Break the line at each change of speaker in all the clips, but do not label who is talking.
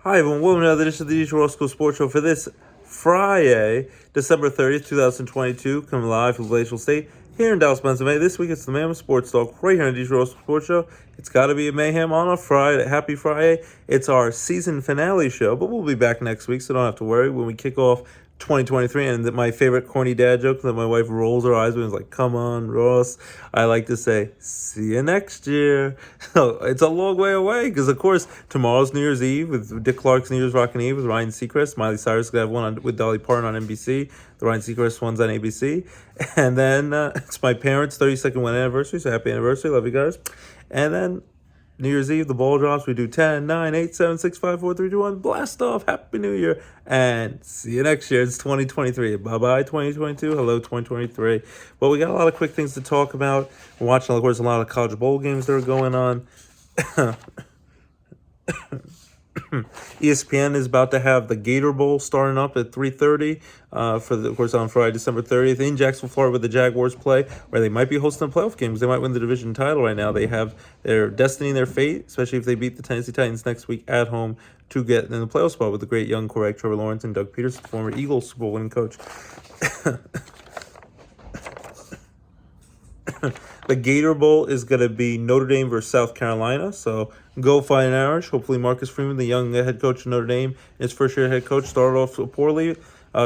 Hi everyone, welcome to another edition of the DJ Roscoe Sports Show for this Friday, December 30th, 2022, coming live from Glacial State here in Dallas, Pennsylvania. This week it's the Mammoth Sports Talk right here on the DJ Roscoe Sports Show. It's got to be a mayhem on a Friday. Happy Friday. It's our season finale show, but we'll be back next week, so don't have to worry when we kick off 2023. And my favorite corny dad joke that my wife rolls her eyes when is like, "Come on, Ross." I like to say, "See you next year." So it's a long way away because, of course, tomorrow's New Year's Eve with Dick Clark's New Year's Rockin' Eve with Ryan Seacrest. Miley Cyrus is going to have one with Dolly Parton on NBC. The Ryan Seacrest one's on ABC. And then it's my parents' 32nd wedding anniversary, so happy anniversary. Love you guys. And then New Year's Eve, the ball drops. We do 10, 9, 8, 7, 6, 5, 4, 3, 2, 1. Blast off. Happy New Year. And see you next year. It's 2023. Bye-bye, 2022. Hello, 2023. Well, we got a lot of quick things to talk about. We're watching, of course, a lot of college bowl games that are going on. ESPN is about to have the Gator Bowl starting up at 3:30 of course, on Friday, December 30th in Jacksonville, Florida, where the Jaguars play, where they might be hosting a playoff game because they might win the division title right now. They have their destiny and their fate, especially if they beat the Tennessee Titans next week at home to get in the playoff spot with the great young quarterback Trevor Lawrence and Doug Peterson, former Eagles Super Bowl winning coach. The Gator Bowl is going to be Notre Dame versus South Carolina. So go Fighting Irish. Hopefully Marcus Freeman, the young head coach of Notre Dame, his first year head coach, started off poorly,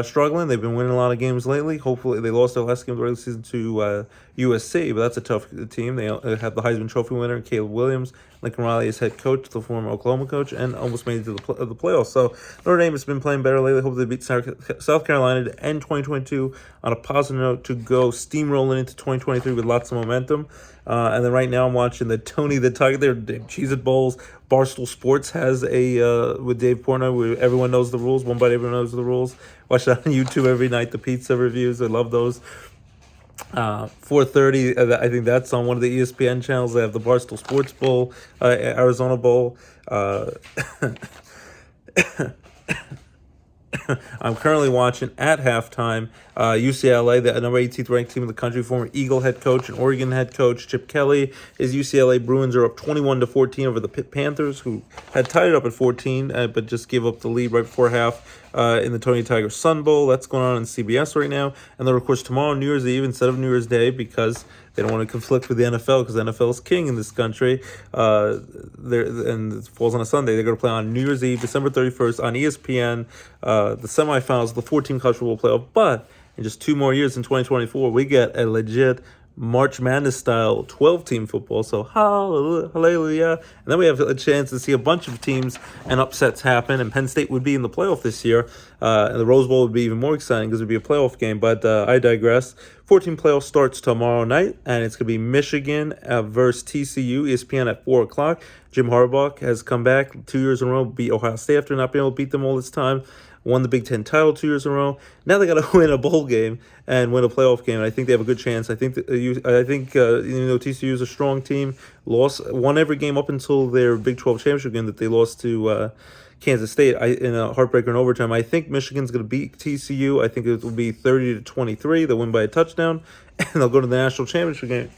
struggling. They've been winning a lot of games lately. Hopefully they lost their last game of the regular season to USC, but that's a tough team. They have the Heisman Trophy winner, Caleb Williams, Lincoln Riley as head coach, the former Oklahoma coach, and almost made it to the playoffs. So Notre Dame has been playing better lately. Hopefully they beat South Carolina to end 2022 on a positive note to go steamrolling into 2023 with lots of momentum. And then right now I'm watching the Tony the Tiger, their Cheez-It Bowls. Barstool Sports has a, with Dave Portnoy, where everyone knows the rules. One bite, everyone knows the rules. Watch that on YouTube every night, the pizza reviews. I love those. 4:30, I think that's on one of the ESPN channels. They have the Barstool Sports Bowl, Arizona Bowl. I'm currently watching at halftime UCLA, the number 18th ranked team in the country, former Eagle head coach and Oregon head coach Chip Kelly. His UCLA Bruins are up 21-14 over the Pitt Panthers, who had tied it up at 14, but just gave up the lead right before half in the Tony Tiger Sun Bowl. That's going on CBS right now. And then, of course, tomorrow, New Year's Eve, instead of New Year's Day, because they don't want to conflict with the NFL, because the NFL is king in this country, and it falls on a Sunday. They're going to play on New Year's Eve, December 31st, on ESPN, the semifinals of the 4-team college football playoff. But in just 2 more years, in 2024, we get a legit March Madness-style 12-team football, so hallelujah. And then we have a chance to see a bunch of teams and upsets happen, and Penn State would be in the playoff this year, and the Rose Bowl would be even more exciting because it would be a playoff game, but I digress. 14 playoff starts tomorrow night, and it's going to be Michigan versus TCU, ESPN at 4 o'clock. Jim Harbaugh has come back 2 years in a row, beat Ohio State after not being able to beat them all this time. Won the Big Ten title 2 years in a row. Now they got to win a bowl game and win a playoff game. And I think they have a good chance. I think even though TCU is a strong team, won every game up until their Big 12 championship game that they lost to Kansas State in a heartbreaker in overtime. I think Michigan's going to beat TCU. I think it will be 30-23. They'll win by a touchdown, and they'll go to the national championship game.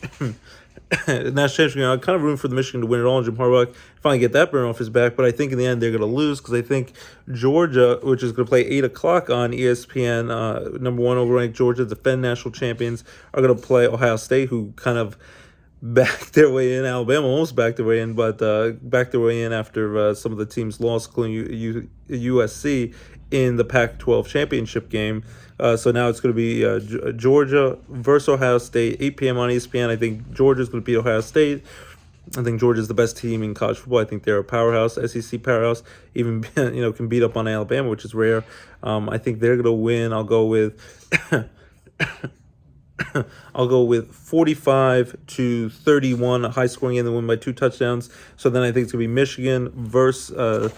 National championship game. I'm kind of rooting for the Michigan to win it all, and Jim Harbaugh finally get that burn off his back. But I think in the end they're going to lose because I think Georgia, which is going to play 8 o'clock on ESPN, number 1 overranked Georgia, defend national champions, are going to play Ohio State, who kind of backed their way in. Alabama almost backed their way in, but backed their way in after some of the teams lost, including USC in the Pac-12 championship game. So now it's going to be Georgia versus Ohio State, 8 p.m. on ESPN. I think Georgia's going to beat Ohio State. I think Georgia's the best team in college football. I think they're a powerhouse, SEC powerhouse. Even can beat up on Alabama, which is rare. I think they're going to win. I'll go with 45-31, a high-scoring game. They win by 2 touchdowns. So then I think it's going to be Michigan versus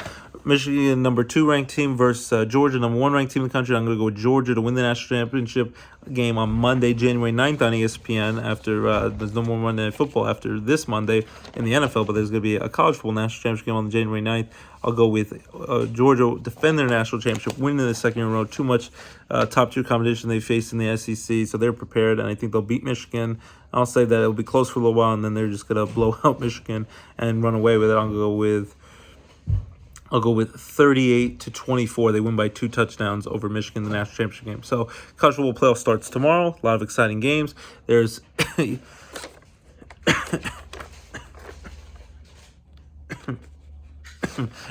Michigan, number 2 ranked team, versus Georgia, number 1 ranked team in the country. I'm going to go with Georgia to win the national championship game on Monday, January 9th on ESPN. After there's no more Monday Night Football after this Monday in the NFL, but there's going to be a college football national championship game on January 9th. I'll go with Georgia defend their national championship, winning the second year in a row. Too much top-tier competition they faced in the SEC, so they're prepared, and I think they'll beat Michigan. I'll say that it'll be close for a little while, and then they're just going to blow out Michigan and run away with it. I'm going to go with I'll go with 38-24. They win by 2 touchdowns over Michigan in the national championship game. So college football playoff starts tomorrow. A lot of exciting games. There's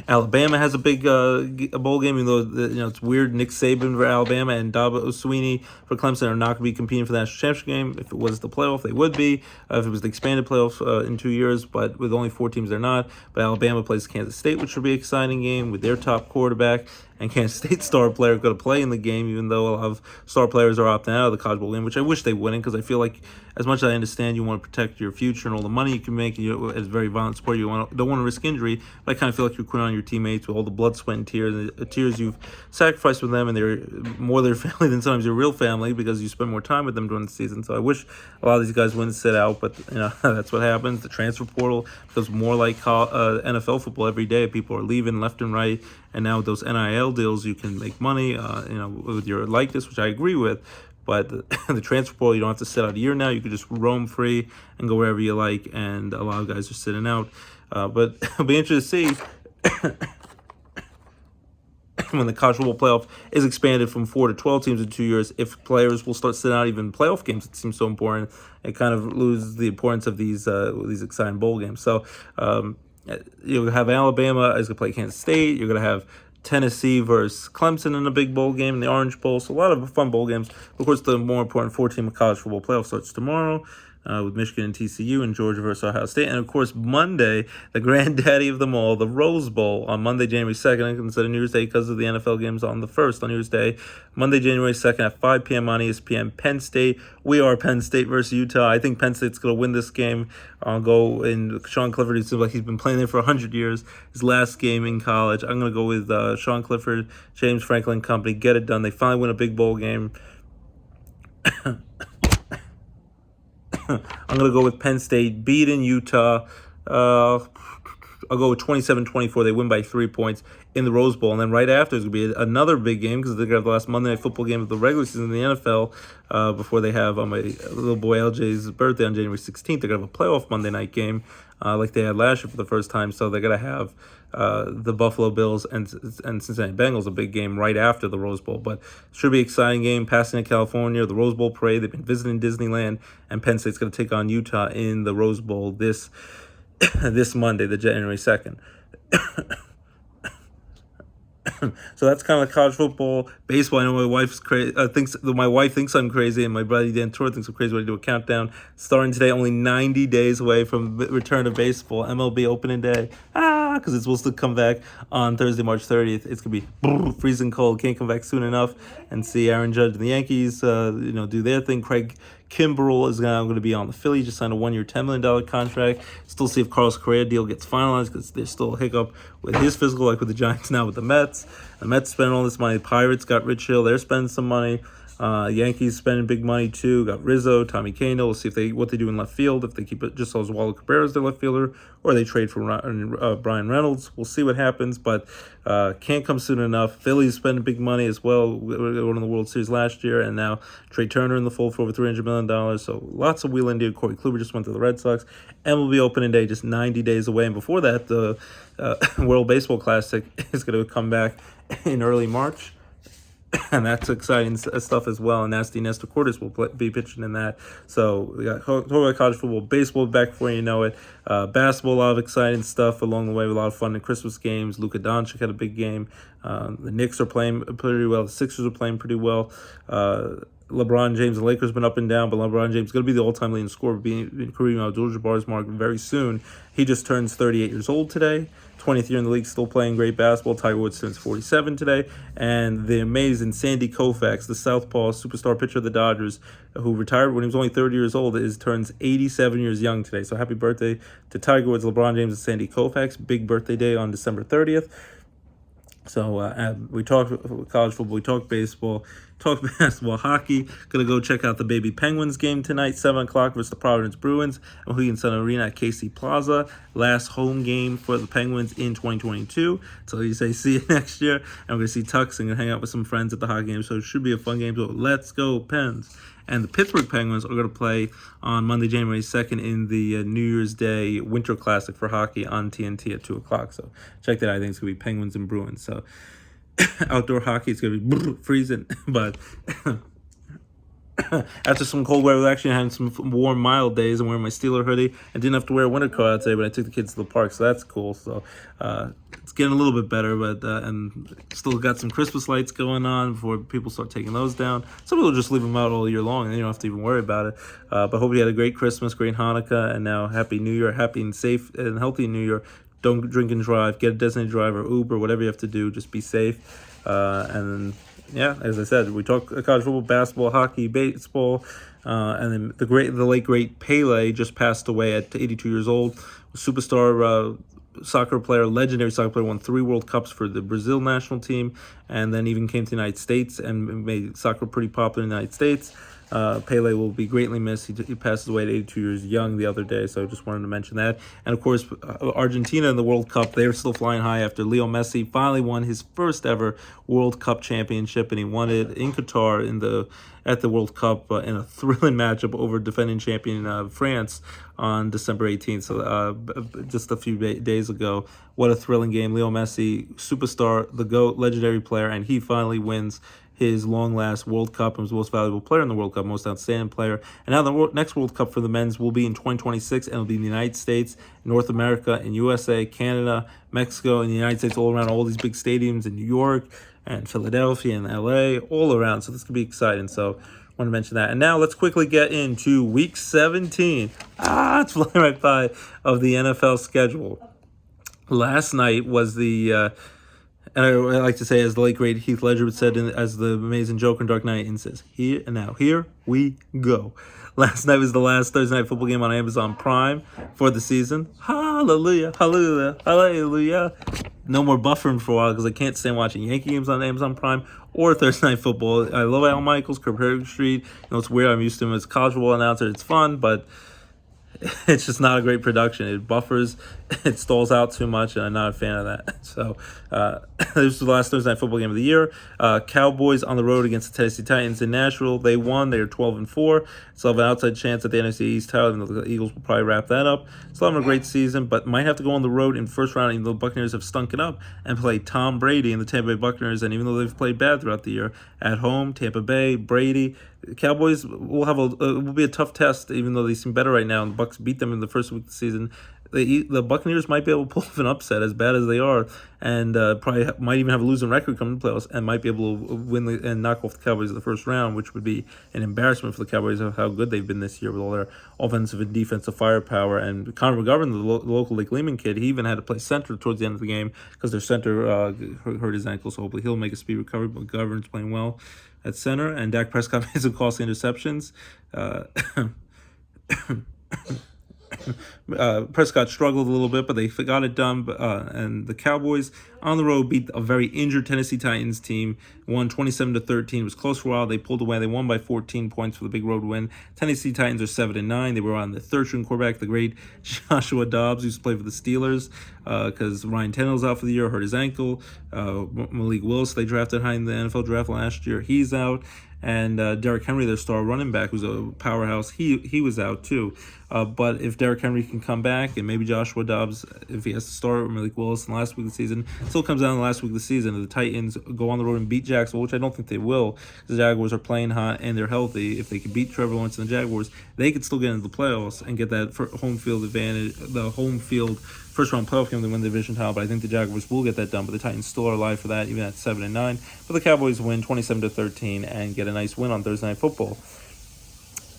Alabama has a big a bowl game, even though it's weird. Nick Saban for Alabama and Dabo Swinney for Clemson are not going to be competing for the national championship game. If it was the playoff, they would be. If it was the expanded playoff in 2 years, but with only 4 teams, they're not. But Alabama plays Kansas State, which will be an exciting game with their top quarterback. And Kansas State star player going to play in the game, even though a lot of star players are opting out of the College Bowl game, which I wish they wouldn't, because I feel like, as much as I understand you want to protect your future and all the money you can make, and it's a very violent sport, don't want to risk injury, but I kind of feel like you're quitting on your teammates with all the blood, sweat, and tears, you've sacrificed with them, and they're more their family than sometimes your real family, because you spend more time with them during the season. So I wish a lot of these guys wouldn't sit out, but that's what happens. The transfer portal becomes more like NFL football every day. People are leaving left and right. And now with those NIL deals, you can make money, with your likeness, which I agree with. But the transfer portal, you don't have to sit out a year now. You can just roam free and go wherever you like. And a lot of guys are sitting out. But it'll be interesting to see when the college football playoff is expanded from 4 to 12 teams in 2 years, if players will start sitting out even playoff games. It seems so important. It kind of loses the importance of these exciting bowl games. So you're going to have Alabama is going to play Kansas State. You're going to have Tennessee versus Clemson in a big bowl game in the Orange Bowl. So a lot of fun bowl games. Of course, the more important 4-team college football playoff starts tomorrow with Michigan and TCU and Georgia versus Ohio State. And, of course, Monday, the granddaddy of them all, the Rose Bowl on Monday, January 2nd, instead of New Year's Day because of the NFL games on the 1st on New Year's Day. Monday, January 2nd at 5 p.m. on ESPN. Penn State. We are Penn State versus Utah. I think Penn State's going to win this game. I'll go in Sean Clifford. It seems like he's been playing there for 100 years. His last game in college. I'm going to go with Sean Clifford, James Franklin Company. Get it done. They finally win a big bowl game. I'm going to go with Penn State beating Utah. I'll go with 27-24. They win by 3 points in the Rose Bowl. And then right after, there's going to be another big game because they're going to have the last Monday Night Football game of the regular season in the NFL before they have my little boy LJ's birthday on January 16th. They're going to have a playoff Monday night game like they had last year for the first time. So they're going to have the Buffalo Bills and Cincinnati Bengals, a big game right after the Rose Bowl. But it should be an exciting game. Pasadena, California, the Rose Bowl parade. They've been visiting Disneyland, and Penn State's going to take on Utah in the Rose Bowl this Monday, the January 2nd. So that's kind of like college football, baseball. I know my wife's crazy. My wife thinks I'm crazy, and my buddy Dan Torre thinks I'm crazy when I do a countdown. Starting today, only 90 days away from return of baseball, MLB opening day. Because it's supposed to come back on Thursday, March 30th. It's gonna be freezing cold. Can't come back soon enough and see Aaron Judge and the Yankees, do their thing. Craig Kimbrell is now going to be on the Phillies. Just signed a 1-year, $10 million contract. Still see if Carlos Correa deal gets finalized because there's still a hiccup with his physical, like with the Giants now with the Mets. The Mets spending all this money. The Pirates got Rich Hill. They're spending some money. Yankees spending big money too. Got Rizzo, Tommy Kahnle. We'll see what they do in left field. If they keep it just Oswaldo Cabrera as their left fielder, or they trade for Brian Reynolds. We'll see what happens, but can't come soon enough. Phillies spending big money as well. Won the World Series last year, and now Trey Turner in the fold for over $300 million. So lots of wheeling deal. Corey Kluber just went to the Red Sox. MLB opening day just 90 days away, and before that, the World Baseball Classic is going to come back in early March. And that's exciting stuff as well. And Nasty Nestor Cortes will be pitching in that. So we got college football, baseball back before you know it. Basketball, a lot of exciting stuff along the way. A lot of fun in Christmas games. Luka Doncic had a big game. The Knicks are playing pretty well. The Sixers are playing pretty well. LeBron James, the Lakers have been up and down, but LeBron James is going to be the all-time leading scorer, being Kareem Abdul-Jabbar's mark very soon. He just turns 38 years old today. 20th year in the league, still playing great basketball. Tiger Woods turns 47 today. And the amazing Sandy Koufax, the southpaw superstar pitcher of the Dodgers, who retired when he was only 30 years old, turns 87 years young today. So happy birthday to Tiger Woods, LeBron James, and Sandy Koufax. Big birthday day on December 30th. So we talked college football, we talked baseball, talked basketball, hockey. Gonna go check out the Baby Penguins game tonight, 7 o'clock versus the Providence Bruins at Mohegan Sun Arena at KC Plaza. Last home game for the Penguins in 2022. So you say see you next year. And we're gonna see Tux and gonna hang out with some friends at the hockey game. So it should be a fun game. So let's go Pens. And the Pittsburgh Penguins are going to play on Monday, January 2nd in the New Year's Day Winter Classic for hockey on TNT at 2 o'clock. So check that out. I think it's going to be Penguins and Bruins. So outdoor hockey, it's going to be freezing. But after some cold weather, I actually had some warm, mild days. I'm wearing my Steeler hoodie. I didn't have to wear a winter coat out today, but I took the kids to the park, so that's cool. So it's getting a little bit better, but and still got some Christmas lights going on before people start taking those down. Some people just leave them out all year long, and you don't have to even worry about it. But hope you had a great Christmas, great Hanukkah, and now Happy New Year, happy and safe and healthy New Year. Don't drink and drive. Get a designated driver, Uber, whatever you have to do. Just be safe. And yeah, as I said, we talk college football, basketball, hockey, baseball, and then the late great Pele just passed away at 82 years old. Superstar soccer player, legendary soccer player, won 3 World Cups for the Brazil national team, and then even came to the United States and made soccer pretty popular in the United States. Pele will be greatly missed. He passes away at 82 years young the other day, so I just wanted to mention that. And, of course, Argentina in the World Cup, they're still flying high after Leo Messi finally won his first ever World Cup championship, and he won it in Qatar at the World Cup in a thrilling matchup over defending champion France on December 18th, so just a few days ago. What a thrilling game. Leo Messi, superstar, the GOAT, legendary player, and he finally wins his long-last World Cup and was the most valuable player in the World Cup, most outstanding player. And now the next World Cup for the men's will be in 2026, and it'll be in the United States, North America, in USA, Canada, Mexico, and the United States, all around all these big stadiums in New York and Philadelphia and LA, all around. So this could be exciting. So I want to mention that. And now let's quickly get into Week 17. It's flying right by of the NFL schedule. Last night was the... and I like to say, as the late great Heath Ledger said, as the amazing Joker in Dark Knight, and says, here we go. Last night was the last Thursday night football game on Amazon Prime for the season. Hallelujah, hallelujah, hallelujah. No more buffering for a while because I can't stand watching Yankee games on Amazon Prime or Thursday night football. I love Al Michaels, Kirk Street. It's weird. I'm used to him as a college football announcer. It's fun, but it's just not a great production. It buffers, it stalls out too much, and I'm not a fan of that. So this was the last Thursday night football game of the year. Cowboys on the road against the Tennessee Titans in Nashville. They won. They are 12-4. Still have an outside chance at the NFC East title, and the Eagles will probably wrap that up. Still having a great season, but might have to go on the road in first round, even though the Buccaneers have stunk it up, and play Tom Brady and the Tampa Bay Buccaneers. And even though they've played bad throughout the year, at home, Tampa Bay, Brady, Cowboys will be a tough test, even though they seem better right now. And the Bucs beat them in the first week of the season. The Buccaneers might be able to pull off an upset, as bad as they are, and probably might even have a losing record coming to the playoffs, and might be able to win and knock off the Cowboys in the first round, which would be an embarrassment for the Cowboys of how good they've been this year with all their offensive and defensive firepower. And Connor McGovern, the local Lake Lehman kid, he even had to play center towards the end of the game because their center hurt his ankle, so hopefully he'll make a speedy recovery. But McGovern's playing well at center, and Dak Prescott made some costly interceptions. Prescott struggled a little bit, but they got it done. And the Cowboys on the road beat a very injured Tennessee Titans team, won 27-13. It was close for a while. They pulled away. They won by 14 points for the big road win. Tennessee Titans are 7-9. They were on the third-string quarterback, the great Joshua Dobbs, who used to play for the Steelers, because Ryan Tannehill's out for the year, hurt his ankle. Malik Willis, they drafted high in the NFL draft last year. He's out. And Derrick Henry, their star running back, who's a powerhouse, he was out too. But if Derrick Henry can come back, and maybe Joshua Dobbs, if he has to start, or Malik Willis in the last week of the season, it still comes down to the last week of the season. If the Titans go on the road and beat Jacksonville, which I don't think they will, because the Jaguars are playing hot and they're healthy. If they can beat Trevor Lawrence and the Jaguars, they could still get into the playoffs and get that home field advantage, the home field first-round playoff game to win the division title. But I think the Jaguars will get that done. But the Titans still are alive for that, even at 7-9. But the Cowboys win 27-13 and get a nice win on Thursday Night Football.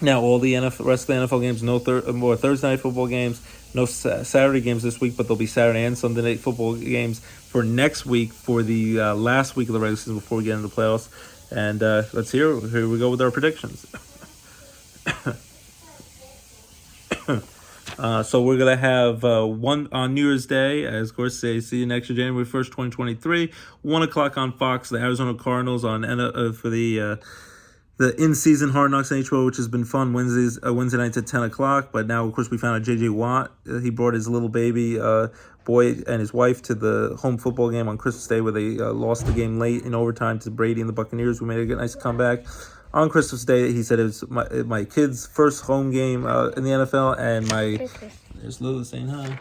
Now, all the rest of the NFL games, no more Thursday Night Football games, no Saturday games this week, but there'll be Saturday and Sunday Night Football games for next week for the last week of the regular season before we get into the playoffs. And let's here we go with our predictions. So we're going to have one on New Year's Day, as of course they see you next year, January 1st, 2023, 1 o'clock on Fox, the Arizona Cardinals on for the in-season Hard Knocks NHL, which has been fun, Wednesday nights at 10 o'clock. But now, of course, we found out J.J. Watt, he brought his little baby boy and his wife to the home football game on Christmas Day, where they lost the game late in overtime to Brady and the Buccaneers, who made a nice comeback. on Christmas Day, he said it was my kid's first home game in the NFL, and there's Lily saying hi.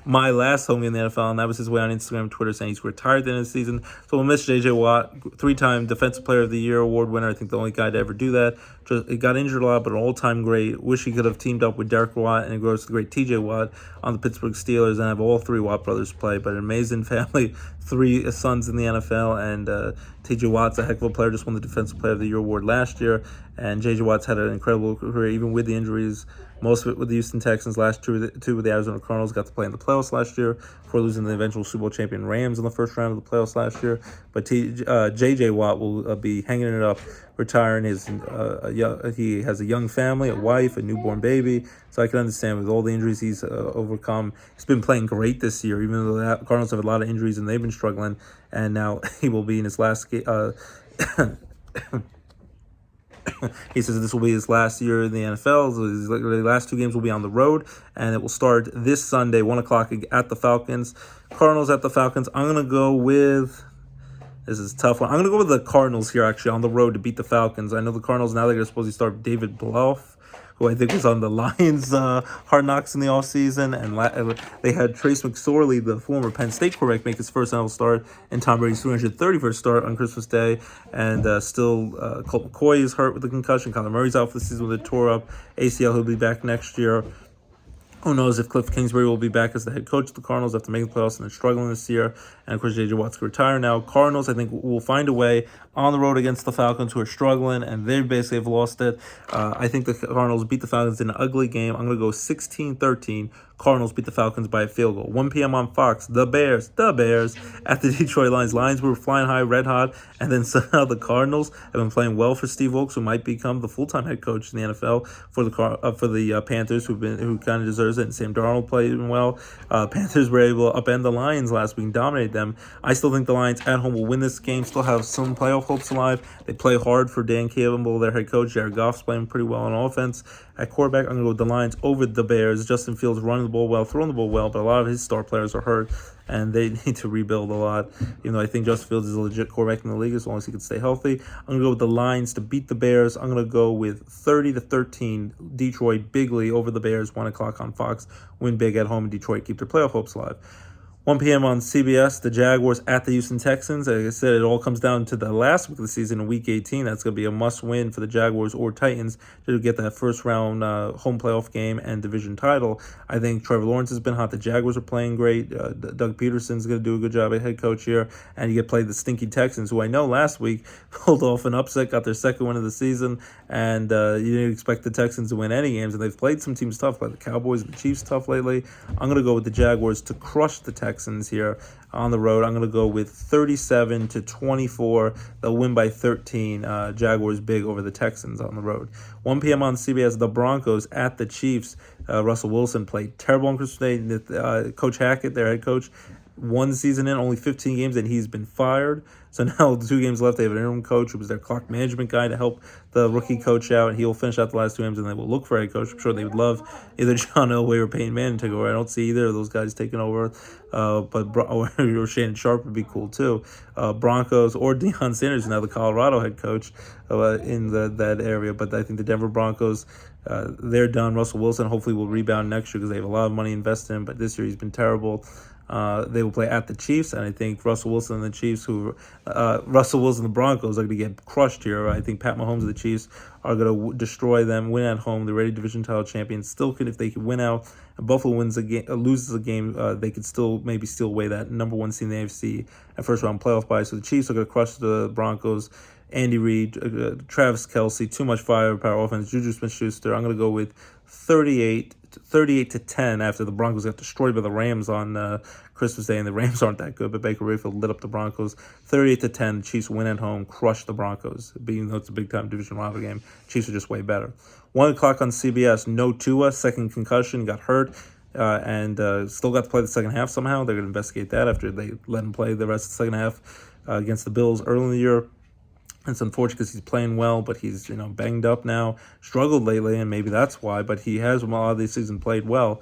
My last home in the NFL, and that was his way on Instagram and Twitter saying he's retired at the end of the season. So we'll miss JJ Watt, 3-time Defensive Player of the Year award winner. I think the only guy to ever do that. He got injured a lot, but an all-time great. Wish he could have teamed up with Derek Watt and grows the great TJ Watt on the Pittsburgh Steelers and have all three Watt brothers play. But an amazing family, 3 sons in the NFL, and TJ Watt's a heck of a player. Just won the Defensive Player of the Year award last year, and JJ Watt's had an incredible career even with the injuries. Most of it with the Houston Texans, last two with the Arizona Cardinals. Got to play in the playoffs last year before losing the eventual Super Bowl champion Rams in the first round of the playoffs last year. But J.J. Watt will be hanging it up, retiring. He has a young family, a wife, a newborn baby. So I can understand with all the injuries he's overcome. He's been playing great this year, even though the Cardinals have a lot of injuries and they've been struggling. And now he will be in his last game. He says this will be his last year in the NFL. So his last 2 games will be on the road, and it will start this Sunday, 1 o'clock at the Falcons. Cardinals at the Falcons. I'm going to go with... This is a tough one. I'm going to go with the Cardinals here, actually, on the road to beat the Falcons. I know the Cardinals, now they're going to supposedly start David Bluff, who I think was on the Lions Hard Knocks in the offseason. And they had Trace McSorley, the former Penn State quarterback, make his first NFL start, and Tom Brady's 331st start on Christmas Day. And still, Colt McCoy is hurt with the concussion. Kyler Murray's out for the season with a tore up ACL. He'll be back next year. Who knows if Cliff Kingsbury will be back as the head coach of the Cardinals after making the playoffs and they're struggling this year. And, of course, J.J. Watt's going to retire now. Cardinals, I think, will find a way on the road against the Falcons, who are struggling, and they basically have lost it. I think the Cardinals beat the Falcons in an ugly game. I'm going to go 16-13. Cardinals beat the Falcons by a field goal. 1 p.m. on Fox. The Bears at the Detroit Lions. Lions were flying high, red hot, and then somehow the Cardinals have been playing well for Steve Wilkes, who might become the full-time head coach in the NFL for the Panthers, who kind of deserves it. And Sam Darnold played well. Panthers were able to upend the Lions last week and dominate them. I still think the Lions at home will win this game. Still have some playoff hopes alive. They play hard for Dan Campbell, their head coach. Jared Goff's playing pretty well on offense. At quarterback, I'm going to go with the Lions over the Bears. Justin Fields running the ball well, throwing the ball well, but a lot of his star players are hurt, and they need to rebuild a lot. Even though I think Justin Fields is a legit quarterback in the league as long as he can stay healthy. I'm going to go with the Lions to beat the Bears. I'm going to go with 30-13 Detroit bigly over the Bears, 1 o'clock on Fox. Win big at home in Detroit, keep their playoff hopes alive. 1 p.m. on CBS, the Jaguars at the Houston Texans. Like I said, it all comes down to the last week of the season in Week 18. That's going to be a must-win for the Jaguars or Titans to get that first-round home playoff game and division title. I think Trevor Lawrence has been hot. The Jaguars are playing great. Doug Peterson's going to do a good job as head coach here. And you get to play the stinky Texans, who I know last week pulled off an upset, got their second win of the season. And you didn't expect the Texans to win any games. And they've played some teams tough, like the Cowboys and the Chiefs tough lately. I'm going to go with the Jaguars to crush the Texans here on the road. I'm going to go with 37-24. They'll win by 13. Jaguars big over the Texans on the road. 1 p.m. on CBS, the Broncos at the Chiefs. Russell Wilson played terrible on Christmas Day. Coach Hackett, their head coach, one season in, only 15 games, and he's been fired. So now 2 games left. They have an interim coach who was their clock management guy to help the rookie coach out. He'll finish out the last 2 games, and they will look for a head coach. I'm sure they would love either John Elway or Peyton Manning to take over. I don't see either of those guys taking over, or Shannon Sharp would be cool too. Broncos or Deion Sanders, now the Colorado head coach in that area. But I think the Denver Broncos, they're done. Russell Wilson hopefully will rebound next year because they have a lot of money invested in him, but this year he's been terrible. They will play at the Chiefs, and I think Russell Wilson and the Chiefs, Russell Wilson and the Broncos are going to get crushed here. I think Pat Mahomes and the Chiefs are going to destroy them, win at home. They're already division title champions. Still could, if they could win out, and Buffalo loses a game, they could still maybe steal away that number 1 seed in the AFC at first round playoff bye. So the Chiefs are going to crush the Broncos. Andy Reid, Travis Kelce, too much firepower offense. Juju Smith-Schuster. I'm going to go with 38-10 after the Broncos got destroyed by the Rams on Christmas Day, and the Rams aren't that good, but Baker Mayfield lit up the Broncos. 38-10, the Chiefs win at home, crush the Broncos. Even though it's a big-time division rival game, Chiefs are just way better. 1 o'clock on CBS, no Tua, second concussion, got hurt, and still got to play the second half somehow. They're going to investigate that after they let him play the rest of the second half against the Bills early in the year. It's unfortunate because he's playing well, but he's banged up now, struggled lately, and maybe that's why. But he has, a lot of this season, played well.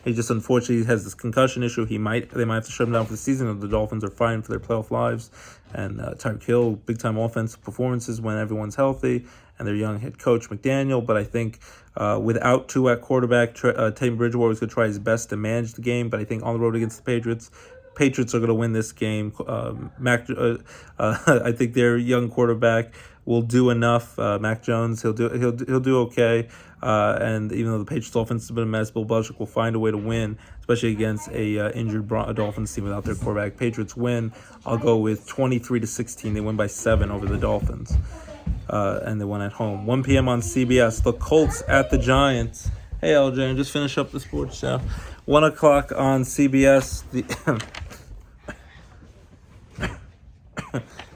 He just unfortunately has this concussion issue. They might have to shut him down for the season. And the Dolphins are fighting for their playoff lives. And Tyreek Hill, big time offensive performances when everyone's healthy, and their young head coach McDaniel. But I think without Tua at quarterback, Teddy Bridgewater is going to try his best to manage the game. But I think on the road against the Patriots are going to win this game. I think their young quarterback will do enough. Mac Jones, he'll do okay. And even though the Patriots offense has been a mess, Bill Belichick will find a way to win, especially against a injured Dolphins team without their quarterback. Patriots win. I'll go with 23-16. They win by 7 over the Dolphins, and they won at home. 1 p.m. on CBS. The Colts at the Giants. Hey, LJ, just finish up the sports show. 1 o'clock on CBS.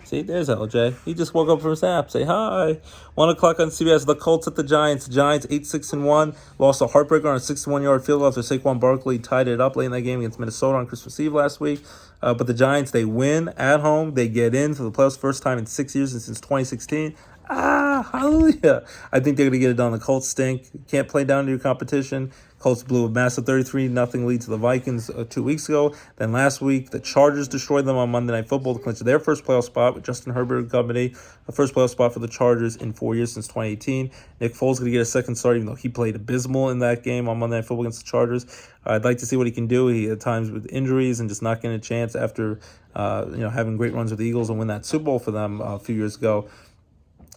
See, there's LJ. He just woke up from his nap. Say hi. 1 o'clock on CBS. The Colts at the Giants. Giants 8-6-1. Lost a heartbreaker on a 61-yard field goal after Saquon Barkley tied it up late in that game against Minnesota on Christmas Eve last week. But the Giants, they win at home. They get in for the playoffs first time in 6 years and since 2016. Hallelujah. I think they're going to get it done. The Colts stink. You can't play down to your competition. Colts blew a massive 33-0 lead to the Vikings 2 weeks ago. Then last week, the Chargers destroyed them on Monday Night Football to clinch their first playoff spot with Justin Herbert and company. The first playoff spot for the Chargers in 4 years since 2018. Nick Foles going to get a second start, even though he played abysmal in that game on Monday Night Football against the Chargers. I'd like to see what he can do. He at times with injuries and just not getting a chance after having great runs with the Eagles and win that Super Bowl for them a few years ago.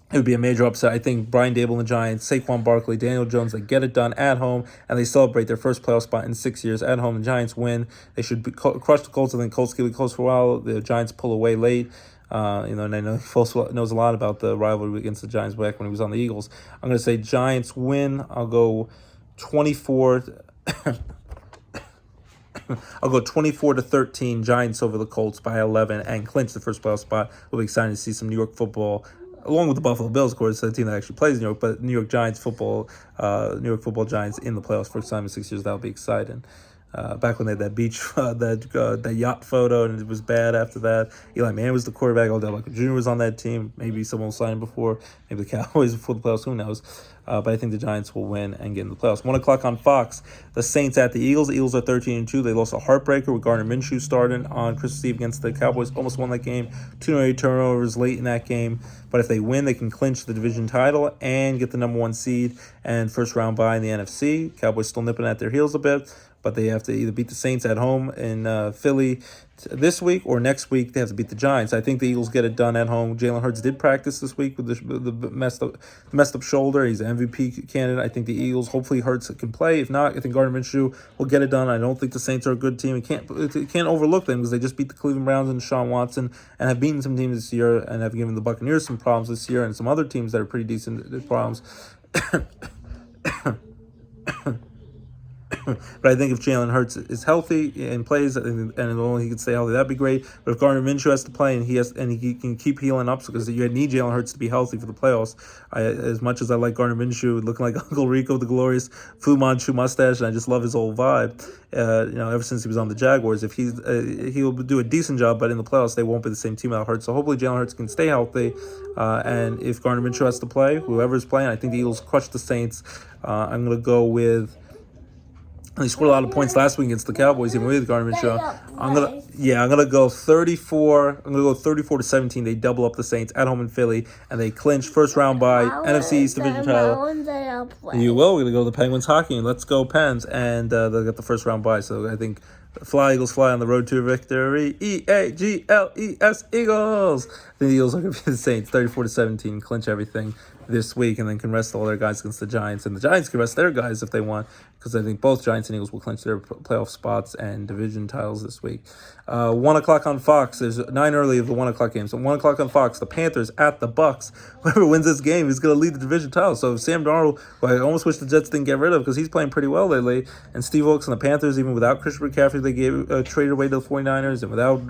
It would be a major upset. I think Brian Dable and the Giants, Saquon Barkley, Daniel Jones, they get it done at home, and they celebrate their first playoff spot in 6 years at home. The Giants win. They should crush the Colts. I think Colts keep it close for a while. The Giants pull away late. And I know Foles knows a lot about the rivalry against the Giants back when he was on the Eagles. I'm going to say Giants win. I'll go 24. I'll go 24-13. Giants over the Colts by 11 and clinch the first playoff spot. We'll be excited to see some New York football, along with the Buffalo Bills, of course, the team that actually plays New York, but New York football Giants in the playoffs first time in 6 years. That'll be exciting. Back when they had that beach, that yacht photo, and it was bad after that. Eli Manning was the quarterback. Odell Beckham Jr. was on that team. Maybe someone will sign him before. Maybe the Cowboys before the playoffs. Who knows? But I think the Giants will win and get in the playoffs. 1 o'clock on Fox. The Saints at the Eagles. The Eagles are 13-2. They lost a heartbreaker with Gardner Minshew starting on Christmas Eve against the Cowboys. Almost won that game. 2 turnovers late in that game. But if they win, they can clinch the division title and get the number 1 seed and first round bye in the NFC. Cowboys still nipping at their heels a bit, but they have to either beat the Saints at home in Philly this week or next week they have to beat the Giants. I think the Eagles get it done at home. Jalen Hurts did practice this week with the messed up shoulder. He's an MVP candidate. I think the Eagles, hopefully Hurts can play. If not, I think Gardner Minshew will get it done. I don't think the Saints are a good team. You can't overlook them because they just beat the Cleveland Browns and Deshaun Watson and have beaten some teams this year and have given the Buccaneers some problems this year and some other teams that are pretty decent problems. But I think if Jalen Hurts is healthy and plays, and only he can stay healthy, that'd be great. But if Gardner Minshew has to play and he can keep healing up, because you need Jalen Hurts to be healthy for the playoffs. As much as I like Gardner Minshew looking like Uncle Rico, the glorious Fu Manchu mustache, and I just love his whole vibe. Ever since he was on the Jaguars, if he'll do a decent job, but in the playoffs they won't be the same team without Hurts. So hopefully Jalen Hurts can stay healthy. And if Gardner Minshew has to play, whoever's playing, I think the Eagles crush the Saints. I'm gonna go with. They scored a lot of points last week against the Cowboys, even with Gardner Minshew. I'm gonna go 34. I'm gonna go 34-17. They double up the Saints at home in Philly, and they clinch first round by NFC East division title. You will. We're gonna go to the Penguins hockey, and let's go Pens, and they'll get the first round bye. So I think fly Eagles fly on the road to victory. EAGLES Eagles. I think the Eagles are gonna be the Saints, 34-17, clinch everything this week, and then can rest all their guys against the Giants, and the Giants can rest their guys if they want, because I think both Giants and Eagles will clinch their playoff spots and division titles this week. 1 o'clock on Fox. There's 9 early of the 1 o'clock games. So 1 o'clock on Fox, the Panthers at the Bucks. Whoever wins this game is going to lead the division title. So Sam Darnold, who I almost wish the Jets didn't get rid of because he's playing pretty well lately, and Steve Wilkes and the Panthers, even without Christian McCaffrey, they traded away to the 49ers, and without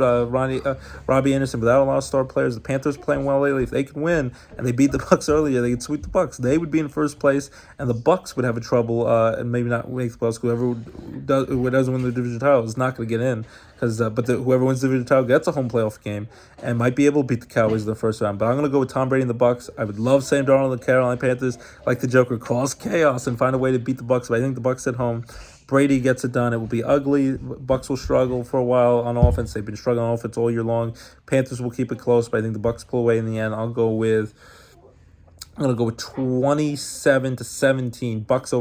Robbie Anderson, without a lot of star players, the Panthers are playing well lately. If they can win and they beat the Bucks earlier, they could sweep the Bucks. They would be in first place, and the Bucks would have a trouble and maybe not make the playoffs. Whoever would doesn't win the division title is not going to get in, because whoever wins the division title gets a home playoff game and might be able to beat the Cowboys in the first round. But I'm going to go with Tom Brady and the Bucks. I would love Sam Darnold and the Carolina Panthers, like the Joker, cause chaos and find a way to beat the Bucks. But I think the Bucks at home, Brady gets it done. It will be ugly. Bucks will struggle for a while on offense. They've been struggling on offense all year long. Panthers will keep it close, but I think the Bucks pull away in the end. I'm going to go with 27-17. Bucks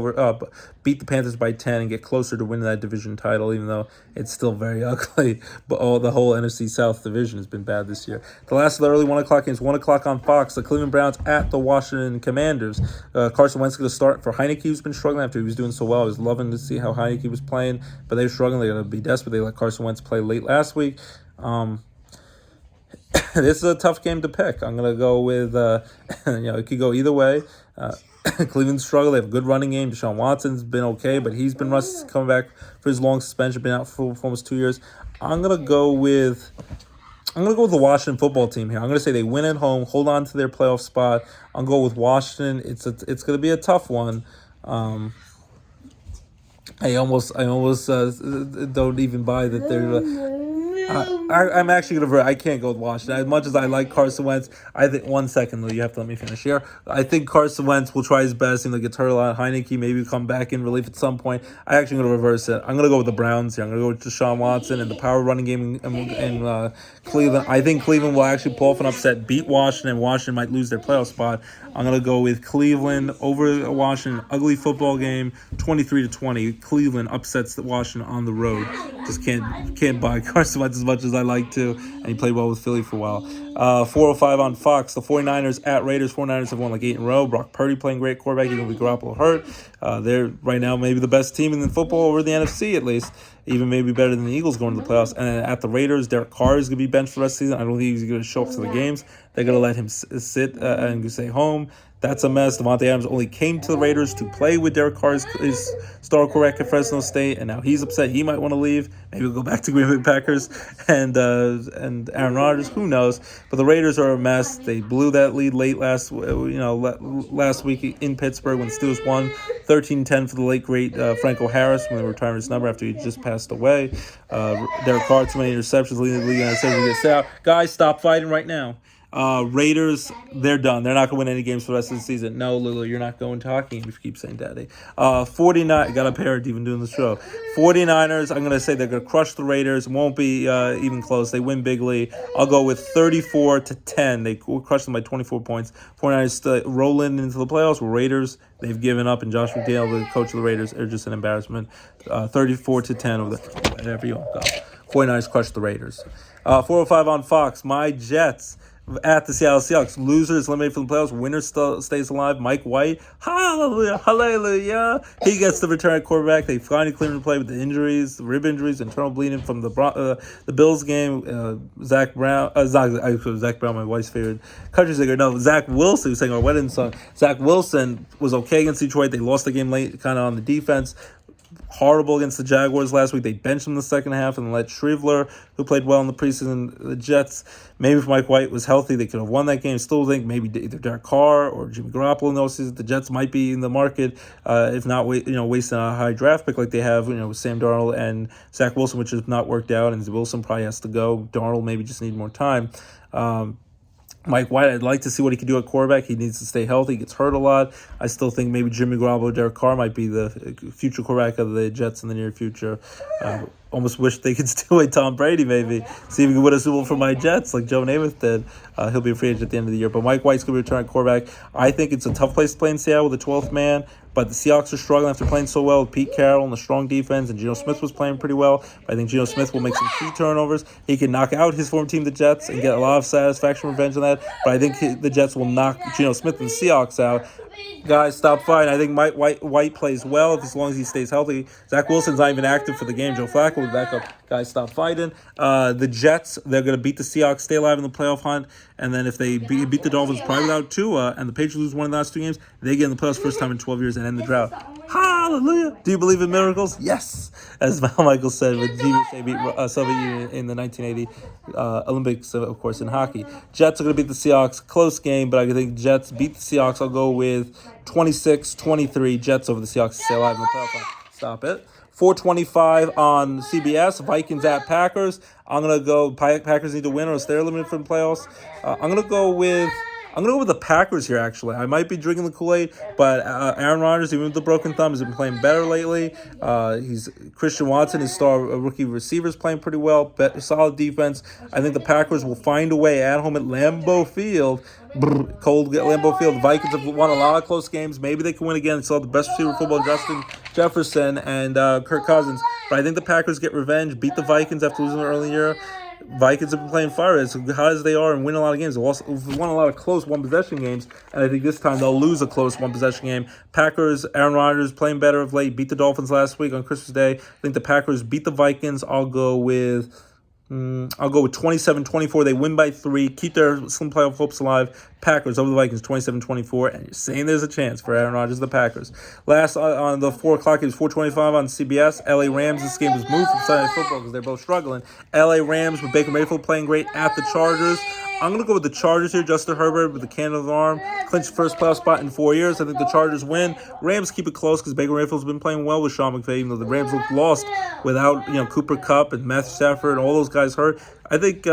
beat the Panthers by 10 and get closer to winning that division title, even though it's still very ugly. But the whole NFC South division has been bad this year. The last of the early 1 o'clock games, 1 o'clock on Fox. The Cleveland Browns at the Washington Commanders. Carson Wentz going to start for Heineke, who's been struggling after he was doing so well. I was loving to see how Heineke was playing, but they were struggling. They're going to be desperate. They let Carson Wentz play late last week. This is a tough game to pick. I'm going to go with, it could go either way. Cleveland struggle. They have a good running game. Deshaun Watson's been okay, but he's been coming back for his long suspension, been out for almost 2 years. I'm going to go with the Washington football team here. I'm going to say they win at home, hold on to their playoff spot. I'll go with Washington. It's going to be a tough one. I almost don't even buy that they're. I'm actually going to. I can't go with Washington. As much as I like Carson Wentz, I think 1 second though. You have to let me finish here. I think Carson Wentz will try his best. He'll get hurt a lot. Heineke maybe come back in relief at some point. I actually going to reverse it. I'm going to go with the Browns here. I'm going to go with Deshaun Watson and the power running game in Cleveland. I think Cleveland will actually pull off an upset, beat Washington. Washington might lose their playoff spot. I'm going to go with Cleveland over Washington. Ugly football game, 23-20. Cleveland upsets the Washington on the road. Just can't buy Carson Wentz as much as I like to, and he played well with Philly for a while. 4:05 on Fox. The 49ers at Raiders. 49ers have won like 8 in a row. Brock Purdy playing great quarterback, even with Garoppolo hurt. They're right now maybe the best team in the football over the NFC at least. Even maybe better than the Eagles going to the playoffs. And at the Raiders, Derek Carr is going to be benched for the rest of the season. I don't think he's going to show up to the games. They're going to let him sit and stay home. That's a mess. Devontae Adams only came to the Raiders to play with Derek Carr, his star quarterback at Fresno State, and now he's upset. He might want to leave. Maybe he'll go back to Green Bay Packers and Aaron Rodgers. Who knows? But the Raiders are a mess. They blew that lead late last week in Pittsburgh when the Steelers won 13-10 for the late great Franco Harris when they were retiring his number after he just passed away. Derek Carr, too many interceptions, leading the league in interceptions. Gets out. Guys, stop fighting right now. Raiders, they're done. They're not going to win any games for the rest of the season. No, Lulu, you're not going talking if you keep saying daddy. 49, got a parent even doing the show. 49ers, I'm going to say they're going to crush the Raiders. Won't be even close. They win bigly. I'll go with 34-10. They crush them by 24 points. 49ers rolling into the playoffs. Raiders, they've given up, and Josh McDaniel, the coach of the Raiders, are just an embarrassment. 34-10 over the whatever you want. 49ers crush the Raiders. 4:05 on Fox. My Jets at the Seattle Seahawks. Loser is eliminated from the playoffs. Winner stays alive. Mike White. Hallelujah. Hallelujah. He gets the return at quarterback. They finally cleared him to play with the injuries, the rib injuries, internal bleeding from the Bills game. Zach Brown, my wife's favorite country singer. No, Zach Wilson, who's sang our wedding song. Zach Wilson was okay against Detroit. They lost the game late, kind of on the defense. Horrible against the Jaguars last week. They benched him in the second half and let Shriveler, who played well in the preseason, the Jets. Maybe if Mike White was healthy, they could have won that game. Still think maybe either Derek Carr or Jimmy Garoppolo in those seasons. The Jets might be in the market, if not, wasting a high draft pick like they have, with Sam Darnold and Zach Wilson, which has not worked out, and Wilson probably has to go. Darnold maybe just need more time. Mike White, I'd like to see what he can do at quarterback. He needs to stay healthy. He gets hurt a lot. I still think maybe Jimmy Garoppolo or Derek Carr might be the future quarterback of the Jets in the near future. Almost wish they could steal away Tom Brady, maybe. See if he can win a Super Bowl for my Jets like Joe Namath did. He'll be a free agent at the end of the year. But Mike White's going to return at quarterback. I think it's a tough place to play in Seattle with the 12th man. But the Seahawks are struggling after playing so well with Pete Carroll and the strong defense, and Geno Smith was playing pretty well. But I think Geno Smith will make some key turnovers. He can knock out his former team, the Jets, and get a lot of satisfaction and revenge on that. But I think the Jets will knock Geno Smith and the Seahawks out. Guys, stop fighting. I think Mike White plays well as long as he stays healthy. Zach Wilson's not even active for the game. Joe Flacco will be back up. Guys, stop fighting. The Jets, they're going to beat the Seahawks, stay alive in the playoff hunt. And then if they beat the Dolphins probably without Tua, and the Patriots lose one of the last 2 games, they get in the playoffs first time in 12 years and end the drought. Hallelujah. Do you believe in miracles? Yes. As Mal Michaels said, when USA beat Soviet Union in the 1980 Olympics, of course, in hockey. Jets are going to beat the Seahawks. Close game, but I think Jets beat the Seahawks. I'll go with 26-23. Jets over the Seahawks to stay alive in the playoff hunt. Stop it. 4:25 on CBS. Vikings at Packers. I'm gonna go. Packers need to win or else they're eliminated from the playoffs. I'm gonna go with the Packers here, actually. I might be drinking the Kool-Aid, but Aaron Rodgers, even with the broken thumb, has been playing better lately. Christian Watson, his star rookie receiver, is playing pretty well. Solid defense. I think the Packers will find a way at home at Lambeau Field. Cold Lambeau Field. The Vikings have won a lot of close games. Maybe they can win again. They still have the best receiver in football, Justin Jefferson and Kirk Cousins. But I think the Packers get revenge, beat the Vikings after losing early in the year. Vikings have been playing fire as hot as they are and win a lot of games. They've won a lot of close one-possession games, and I think this time they'll lose a close one-possession game. Packers, Aaron Rodgers playing better of late, beat the Dolphins last week on Christmas Day. I think the Packers beat the Vikings. I'll go with 27-24. They win by 3, keep their slim playoff hopes alive. Packers over the Vikings, 27-24, and you're saying there's a chance for Aaron Rodgers, the Packers. Last on the 4 o'clock, it was 4:25 on CBS. LA Rams, this game was moved from Sunday Night Football because they're both struggling. LA Rams with Baker Mayfield playing great at the Chargers. I'm going to go with the Chargers here. Justin Herbert with the can of the arm. Clinched first playoff spot in 4 years. I think the Chargers win. Rams keep it close because Baker Mayfield's been playing well with Sean McVay, even though the Rams look lost without Cooper Kupp and Matthew Stafford and all those guys hurt. I think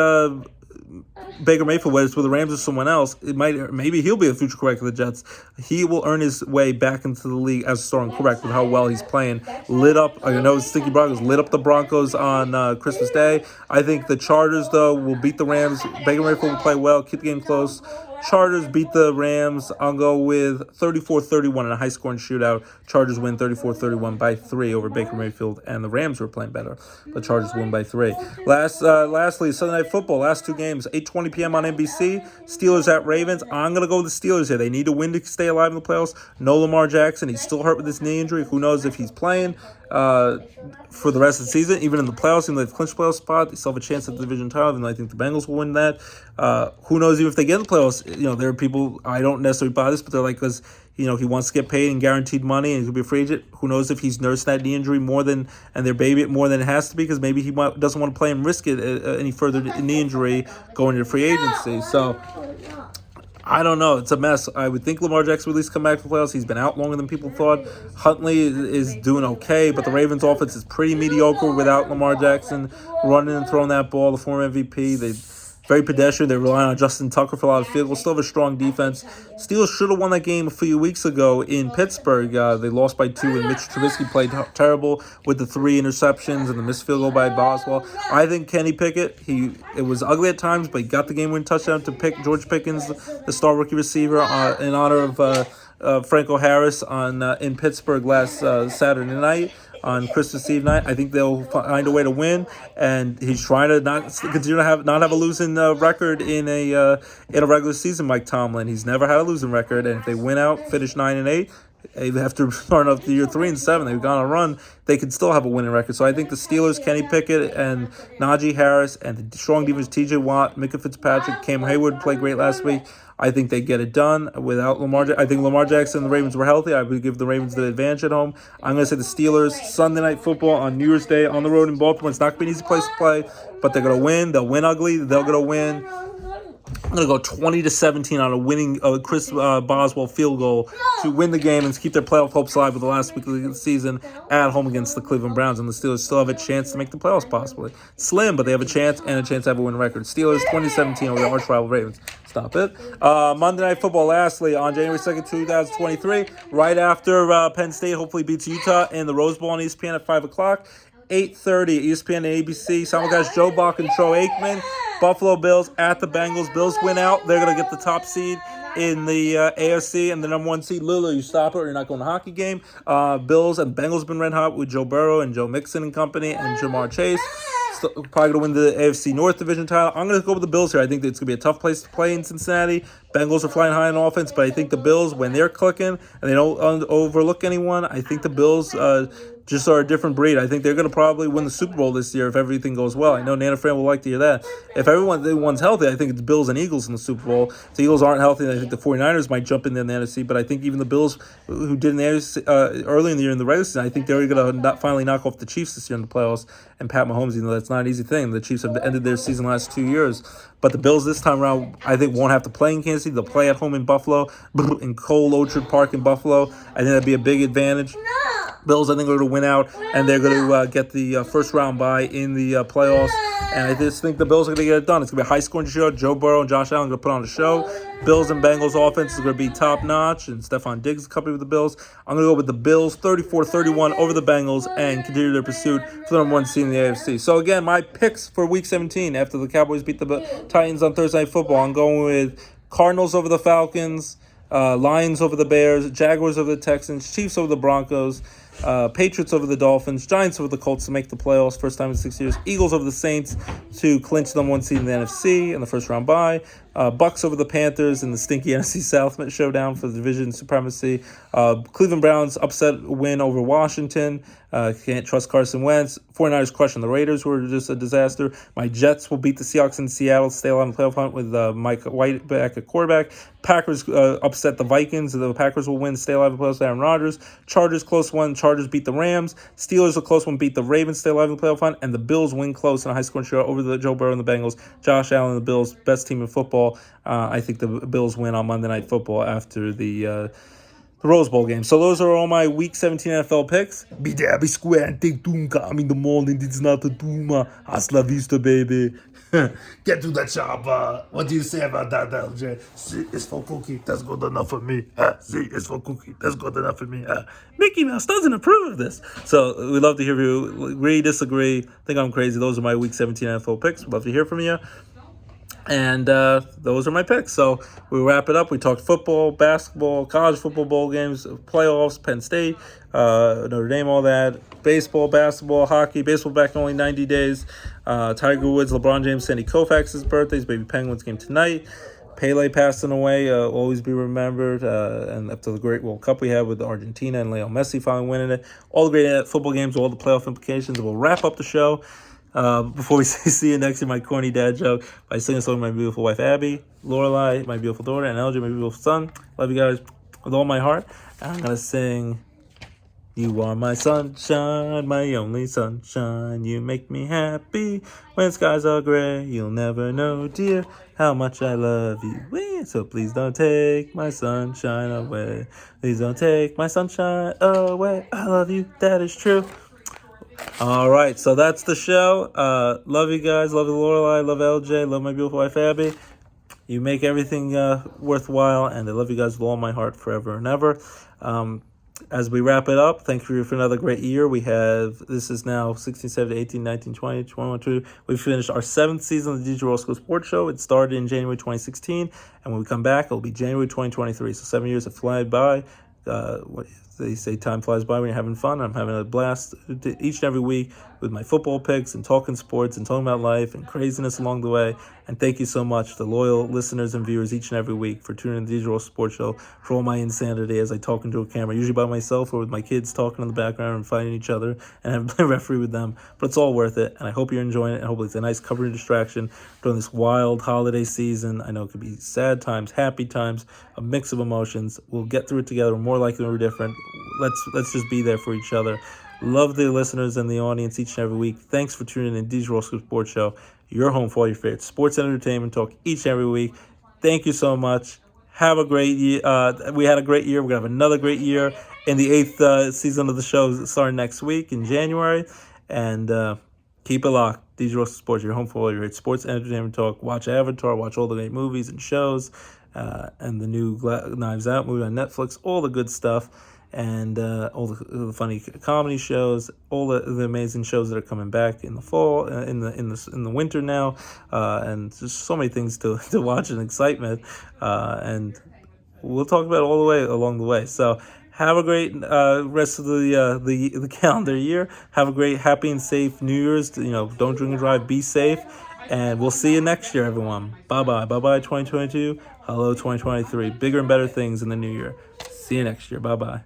Baker Mayfield, whether it's with the Rams or someone else, maybe he'll be the future quarterback of the Jets. He will earn his way back into the league as a starting quarterback with how well he's playing. I know Stinky Broncos lit up the Broncos on Christmas Day. I think the Chargers, though, will beat the Rams. Baker Mayfield will play well, keep the game close. Chargers beat the Rams. I'll go with 34-31 in a high-scoring shootout. Chargers win 34-31 by 3 over Baker Mayfield, and the Rams were playing better. The Chargers win by 3. Lastly, Sunday Night Football, last 2 games, 8:20 p.m. on NBC. Steelers at Ravens. I'm going to go with the Steelers here. They need to win to stay alive in the playoffs. No Lamar Jackson. He's still hurt with this knee injury. Who knows if he's playing for the rest of the season. Even in the playoffs, even though they've clinched playoff spot, they still have a chance at the division title, even though I think the Bengals will win that. Who knows even if they get in the playoffs. There are people, I don't necessarily buy this, but they're like, because he wants to get paid and guaranteed money and he'll be a free agent. Who knows if he's nursed that knee injury and they're baby it more than it has to be, because maybe he doesn't want to play and risk it any further knee injury going into free agency. So I don't know. It's a mess. I would think Lamar Jackson would at least come back to the playoffs. He's been out longer than people thought. Huntley is doing okay, but the Ravens' offense is pretty mediocre without Lamar Jackson running and throwing that ball. The former MVP, very pedestrian. They're relying on Justin Tucker for a lot of field goals. Still have a strong defense. Steelers should have won that game a few weeks ago in Pittsburgh. They lost by 2, and Mitch Trubisky played terrible with the 3 interceptions and the missed field goal by Boswell. I think Kenny Pickett, it was ugly at times, but he got the game-winning touchdown to pick George Pickens, the star rookie receiver, in honor of Franco Harris in Pittsburgh last Saturday night. On Christmas Eve night, I think they'll find a way to win, and he's trying to continue to not have a losing record in a regular season. Mike Tomlin, he's never had a losing record, and if they win out, finish 9-8, after starting off the year 3-7, they've gone on a run. They could still have a winning record. So I think the Steelers, Kenny Pickett and Najee Harris, and the strong defense, T.J. Watt, Micah Fitzpatrick, Cam Hayward played great last week. I think they get it done without Lamar. I think Lamar Jackson and the Ravens were healthy. I would give the Ravens the advantage at home. I'm going to say the Steelers, Sunday Night Football on New Year's Day on the road in Baltimore. It's not going to be an easy place to play, but they're going to win. They'll win ugly. They're going to win. I'm going to go 20-17 on a winning Chris Boswell field goal to win the game and keep their playoff hopes alive with the last week of the season at home against the Cleveland Browns. And the Steelers still have a chance to make the playoffs possibly. Slim, but they have a chance and a chance to have a winning record. Steelers 20-17 over the arch rival Ravens. Stop it. Monday Night Football, lastly, on January 2nd, 2023, right after Penn State hopefully beats Utah in the Rose Bowl on ESPN at 5 o'clock. 8:30, ESPN and ABC. Simulcast Joe Buck and Troy Aikman. Buffalo Bills at the Bengals. Bills win out. They're going to get the top seed in the AFC and the number 1 seed. Literally, you stop it or you're not going to a hockey game. Bills and Bengals have been red hot with Joe Burrow and Joe Mixon and company and Jamar Chase. Probably going to win the AFC North Division title. I'm going to go with the Bills here. I think it's going to be a tough place to play in Cincinnati. Bengals are flying high on offense, but I think the Bills, when they're clicking and they don't overlook anyone, I think the Bills just are a different breed. I think they're going to probably win the Super Bowl this year if everything goes well. I know Nana Fran will like to hear that. If everyone's healthy, I think it's Bills and Eagles in the Super Bowl. If the Eagles aren't healthy, I think the 49ers might jump in there in the NFC, but I think even the Bills, who did in the NFC, early in the year in the regular season, I think they're going to finally knock off the Chiefs this year in the playoffs. And Pat Mahomes, even though that's not an easy thing. The Chiefs have ended their season last 2 years. But the Bills this time around, I think, won't have to play in Kansas City. They'll play at home in Buffalo, in Cole Orchard Park in Buffalo. I think that'd be a big advantage. Bills, I think, are going to win out, and they're going to get the first round bye in the playoffs. And I just think the Bills are going to get it done. It's going to be a high-scoring show. Joe Burrow and Josh Allen are going to put on a show. Bills and Bengals offense is going to be top-notch, and Stephon Diggs is company with the Bills. I'm going to go with the Bills 34-31 over the Bengals and continue their pursuit for the number one seed in the AFC. So, again, my picks for Week 17 after the Cowboys beat the Titans on Thursday Night Football. I'm going with Cardinals over the Falcons, Lions over the Bears, Jaguars over the Texans, Chiefs over the Broncos, Patriots over the Dolphins, Giants over the Colts to make the playoffs, first time in 6 years, Eagles over the Saints to clinch the number one seed in the NFC in the first round bye, Bucks over the Panthers in the stinky NFC South showdown for the division supremacy, Cleveland Browns upset win over Washington, can't trust Carson Wentz, 49ers crushing the Raiders, who are just a disaster. My Jets will beat the Seahawks in Seattle, stay alive in the playoff hunt with Mike White back at quarterback. Packers upset the Vikings. The Packers will win, stay alive in the playoffs. Aaron Rodgers. Chargers close one. Chargers beat the Rams. Steelers a close one, beat the Ravens, stay alive in the playoff hunt. And the Bills win close in a high-scoring show over the Joe Burrow and the Bengals. Josh Allen and the Bills, best team in football. I think the Bills win on Monday Night Football after the Rose Bowl game. So those are all my Week 17 NFL picks. Be there, be square, and take Doomka. I'm in the morning. It's not a Dooma. Hasta la vista, baby. Get to the chopper. What do you say about that, LJ? See, it's for cookie. That's good enough for me. See, it's for cookie. That's good enough for me. Mickey Mouse doesn't approve of this. So we'd love to hear you. Agree, disagree. Think I'm crazy. Those are my Week 17 NFL picks. We'd love to hear from you. And those are my picks. So we wrap it up. We talked football, basketball, college football bowl games, playoffs, Penn State, Notre Dame, all that. Baseball, basketball, hockey. Baseball back in only 90 days. Tiger Woods, LeBron James, Sandy Koufax's birthday. His baby Penguins game tonight. Pele passing away, always be remembered. And after the great World Cup we had with Argentina and Lionel Messi finally winning it. All the great football games, all the playoff implications. We'll wrap up the show. Before we say see you next year, my corny dad joke by singing a song to my beautiful wife Abby, Lorelai, my beautiful daughter, and LJ, my beautiful son. Love you guys with all my heart. And I'm gonna sing, "You are my sunshine, my only sunshine. You make me happy when skies are gray. You'll never know, dear, how much I love you. So please don't take my sunshine away. Please don't take my sunshine away. I love you, that is true." All right, so that's the show. Love you guys. Love you, Lorelai. Love LJ. Love my beautiful wife, Abby. You make everything worthwhile, and I love you guys with all my heart forever and ever. As we wrap it up, thank you for another great year. This is now 16, 17, 18, 19, 20, 21, 22. We've finished our 7th season of the DJ Roscoe Sports Show. It started in January 2016, and when we come back, it'll be January 2023. So 7 years have flown by. They say time flies by when you're having fun. I'm having a blast each and every week with my football picks and talking sports and talking about life and craziness along the way. And thank you so much to loyal listeners and viewers each and every week for tuning in to the DJ Roscoe Sports Show, for all my insanity as I talk into a camera, usually by myself or with my kids talking in the background and fighting each other and having a referee with them. But it's all worth it, and I hope you're enjoying it, and hopefully it's a nice covering distraction during this wild holiday season. I know it could be sad times, happy times, a mix of emotions. We'll get through it together. We're more likely we're different. Let's just be there for each other. Love the listeners and the audience each and every week. Thanks for tuning in to DJ Roscoe Sports Show, your home for all your favorite sports and entertainment talk each and every week. Thank you so much. Have a great year. We had a great year. We're going to have another great year in the 8th season of the show starting next week in January. And keep it locked. DJ Roscoe Sports, your home for all your favorite sports and entertainment talk. Watch Avatar. Watch all the great movies and shows. And the new Knives Out movie on Netflix. All the good stuff. And all the funny comedy shows, all the amazing shows that are coming back in the fall, in the winter now, and just so many things to watch and excitement. And we'll talk about it all the way along the way. So have a great rest of the calendar year. Have a great, happy and safe New Year's. Don't drink and drive. Be safe, and we'll see you next year, everyone. Bye bye 2022. Hello 2023. Bigger and better things in the new year. See you next year. Bye bye.